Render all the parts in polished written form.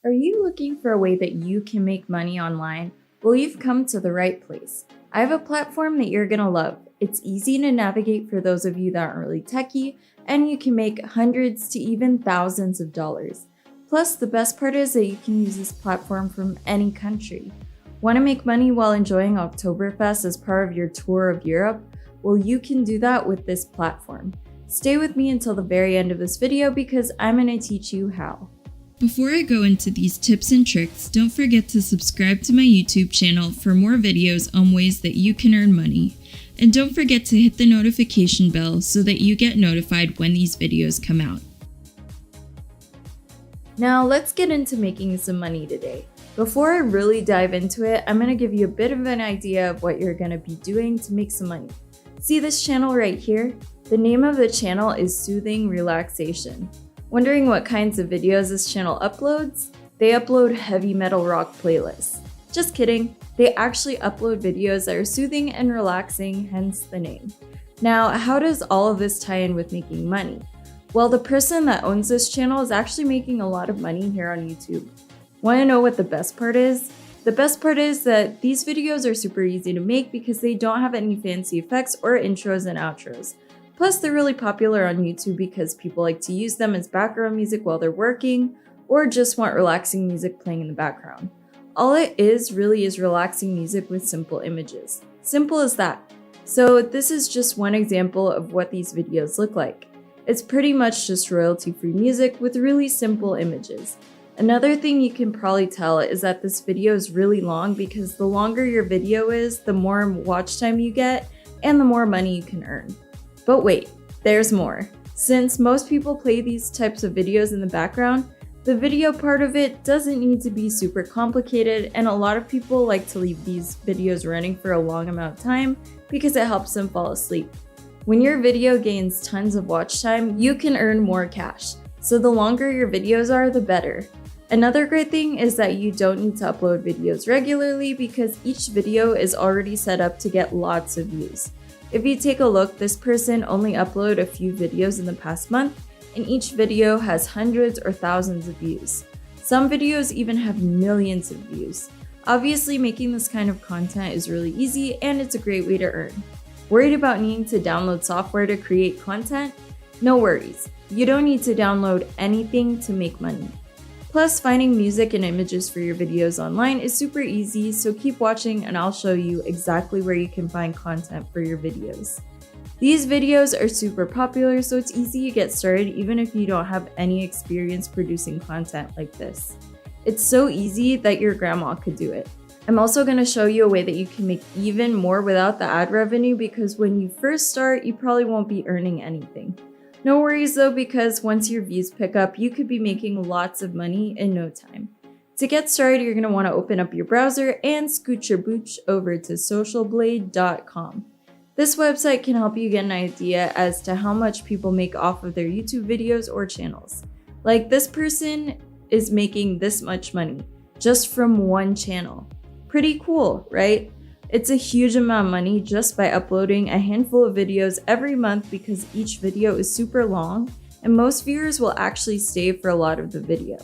Are you looking for a way that you can make money online? Well, you've come to the right place. I have a platform that you're gonna love. It's easy to navigate for those of you that aren't really techie, and you can make hundreds to even thousands of dollars. Plus, the best part is that you can use this platform from any country. Want to make money while enjoying SuperFAST as part of your tour of Europe? Well, you can do that with this platform. Stay with me until the very end of this video because I'm going to teach you how. Before I go into these tips and tricks, don't forget to subscribe to my YouTube channel for more videos on ways that you can earn money. And don't forget to hit the notification bell so that you get notified when these videos come out. Now let's get into making some money today. Before I really dive into it, I'm going to give you a bit of an idea of what you're going to be doing to make some money. See this channel right here? The name of the channel is Soothing Relaxation. Wondering what kinds of videos this channel uploads? They upload heavy metal rock playlists. Just kidding, they actually upload videos that are soothing and relaxing, hence the name. Now, how does all of this tie in with making money? Well, the person that owns this channel is actually making a lot of money here on YouTube. Want to know what the best part is? The best part is that these videos are super easy to make because they don't have any fancy effects or intros and outros. Plus, they're really popular on YouTube because people like to use them as background music while they're working or just want relaxing music playing in the background. All it is really is relaxing music with simple images. Simple as that. So this is just one example of what these videos look like. It's pretty much just royalty-free music with really simple images. Another thing you can probably tell is that this video is really long because the longer your video is, the more watch time you get and the more money you can earn. But wait, there's more. Since most people play these types of videos in the background, the video part of it doesn't need to be super complicated, and a lot of people like to leave these videos running for a long amount of time because it helps them fall asleep. When your video gains tons of watch time, you can earn more cash. So the longer your videos are, the better. Another great thing is that you don't need to upload videos regularly because each video is already set up to get lots of views. If you take a look, this person only uploaded a few videos in the past month, and each video has hundreds or thousands of views. Some videos even have millions of views. Obviously, making this kind of content is really easy and it's a great way to earn. Worried about needing to download software to create content? No worries. You don't need to download anything to make money. Plus, finding music and images for your videos online is super easy, so keep watching and I'll show you exactly where you can find content for your videos. These videos are super popular, so it's easy to get started even if you don't have any experience producing content like this. It's so easy that your grandma could do it. I'm also going to show you a way that you can make even more without the ad revenue because when you first start, you probably won't be earning anything. No worries though, because once your views pick up, you could be making lots of money in no time. To get started, you're going to want to open up your browser and scoot your booch over to socialblade.com. This website can help you get an idea as to how much people make off of their YouTube videos or channels. Like this person is making this much money just from one channel. Pretty cool, right? It's a huge amount of money just by uploading a handful of videos every month because each video is super long and most viewers will actually stay for a lot of the video.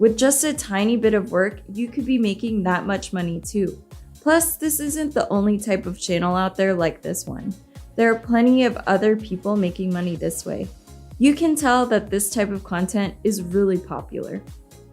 With just a tiny bit of work, you could be making that much money too. Plus, this isn't the only type of channel out there like this one. There are plenty of other people making money this way. You can tell that this type of content is really popular.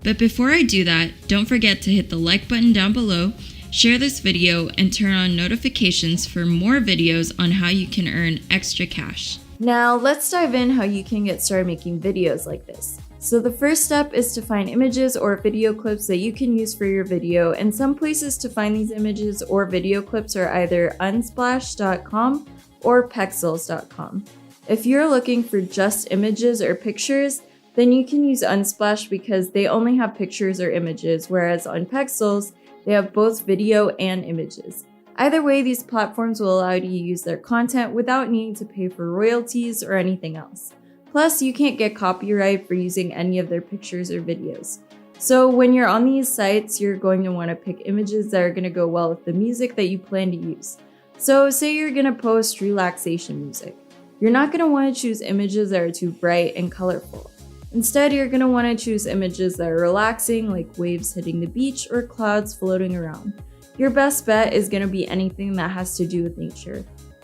But before I do that, don't forget to hit the like button down below, share this video, and turn on notifications for more videos on how you can earn extra cash. Now let's dive in how you can get started making videos like this. So the first step is to find images or video clips that you can use for your video, and some places to find these images or video clips are either unsplash.com or pexels.com. If you're looking for just images or pictures, then you can use Unsplash because they only have pictures or images, whereas on Pexels, they have both video and images. Either way, these platforms will allow you to use their content without needing to pay for royalties or anything else. Plus, you can't get copyright for using any of their pictures or videos. So when you're on these sites, you're going to want to pick images that are going to go well with the music that you plan to use. So say you're going to post relaxation music. You're not going to want to choose images that are too bright and colorful. Instead, you're going to want to choose images that are relaxing, like waves hitting the beach or clouds floating around. Your best bet is going to be anything that has to do with nature.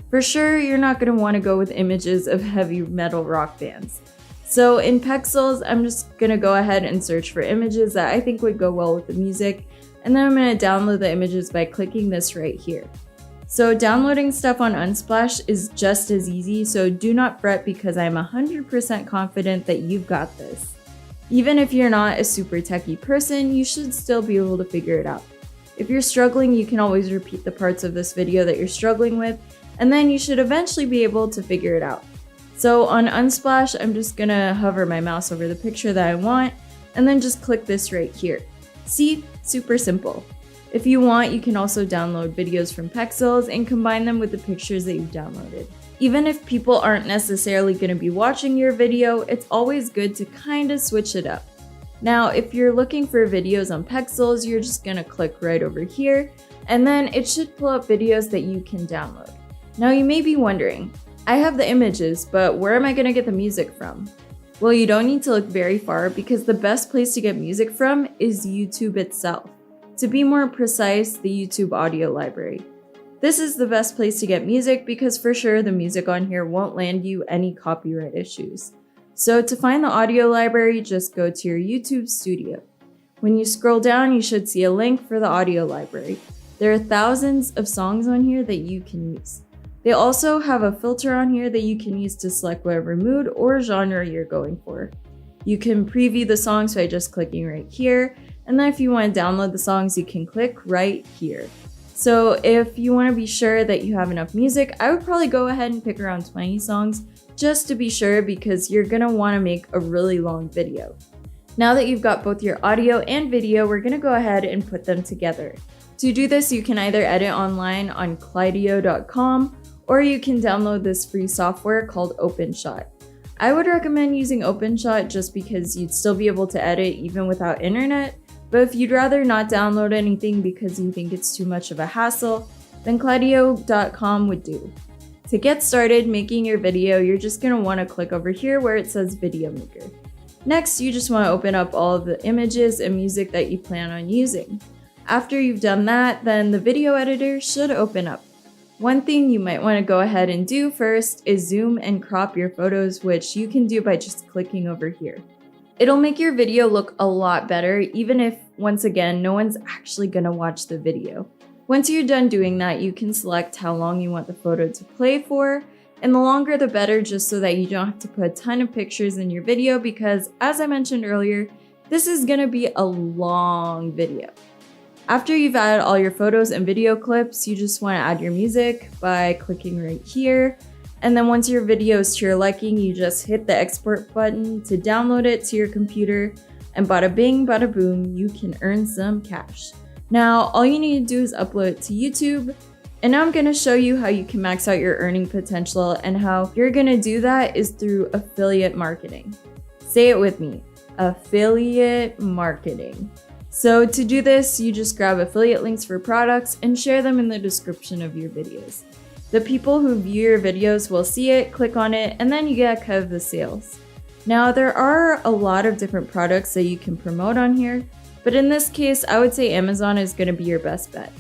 For sure, you're not going to want to go with images of heavy metal rock bands. So in Pexels, I'm just going to go ahead and search for images that I think would go well with the music, and then I'm going to download the images by clicking this right here. So downloading stuff on Unsplash is just as easy, so do not fret because I'm 100% confident that you've got this. Even if you're not a super techie person, you should still be able to figure it out. If you're struggling, you can always repeat the parts of this video that you're struggling with, and then you should eventually be able to figure it out. So on Unsplash, I'm just gonna hover my mouse over the picture that I want, and then just click this right here. See? Super simple. If you want, you can also download videos from Pexels and combine them with the pictures that you've downloaded. Even if people aren't necessarily gonna be watching your video, it's always good to kinda switch it up. Now, if you're looking for videos on Pexels, you're just gonna click right over here, and then it should pull up videos that you can download. Now you may be wondering, I have the images, but where am I gonna get the music from? Well, you don't need to look very far because the best place to get music from is YouTube itself. To be more precise, the YouTube audio library. This is the best place to get music because for sure the music on here won't land you any copyright issues. So to find the audio library, just go to your YouTube studio. When you scroll down, you should see a link for the audio library. There are thousands of songs on here that you can use. They also have a filter on here that you can use to select whatever mood or genre you're going for. You can preview the songs by just clicking right here, and then if you want to download the songs, you can click right here. So if you want to be sure that you have enough music, I would probably go ahead and pick around 20 songs just to be sure because you're going to want to make a really long video. Now that you've got both your audio and video, we're going to go ahead and put them together. To do this, you can either edit online on Klydio.com or you can download this free software called OpenShot. I would recommend using OpenShot just because you'd still be able to edit even without internet, but if you'd rather not download anything because you think it's too much of a hassle, then Klydio.com would do. To get started making your video, you're just going to want to click over here where it says Video Maker. Next, you just want to open up all of the images and music that you plan on using. After you've done that, then the video editor should open up. One thing you might want to go ahead and do first is zoom and crop your photos, which you can do by just clicking over here. It'll make your video look a lot better, even if, once again, no one's actually going to watch the video. Once you're done doing that, you can select how long you want the photo to play for, and the longer the better, just so that you don't have to put a ton of pictures in your video because, as I mentioned earlier, this is going to be a long video. After you've added all your photos and video clips, you just want to add your music by clicking right here. And then once your video is to your liking, you just hit the export button to download it to your computer, and bada bing, bada boom, you can earn some cash. Now, all you need to do is upload it to YouTube, and now I'm going to show you how you can max out your earning potential, and how you're going to do that is through affiliate marketing. Say it with me, affiliate marketing. So to do this, you just grab affiliate links for products and share them in the description of your videos. The people who view your videos will see it, click on it, and then you get a cut of the sales. Now, there are a lot of different products that you can promote on here, but in this case, I would say Amazon is going to be your best bet.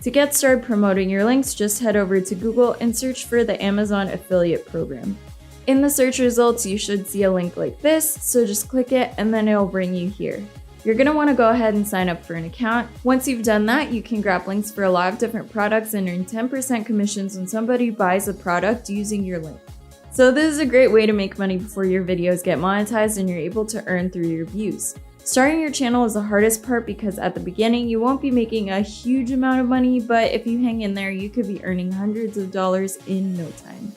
To get started promoting your links, just head over to Google and search for the Amazon affiliate program. In the search results, you should see a link like this, so just click it and then it'll bring you here. You're going to want to go ahead and sign up for an account. Once you've done that, you can grab links for a lot of different products and earn 10% commissions when somebody buys a product using your link. So this is a great way to make money before your videos get monetized and you're able to earn through your views. Starting your channel is the hardest part because at the beginning you won't be making a huge amount of money, but if you hang in there, you could be earning hundreds of dollars in no time.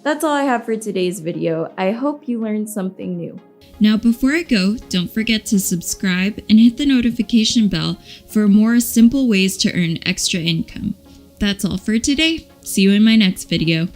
That's all I have for today's video. I hope you learned something new. Now before I go, don't forget to subscribe and hit the notification bell for more simple ways to earn extra income. That's all for today. See you in my next video.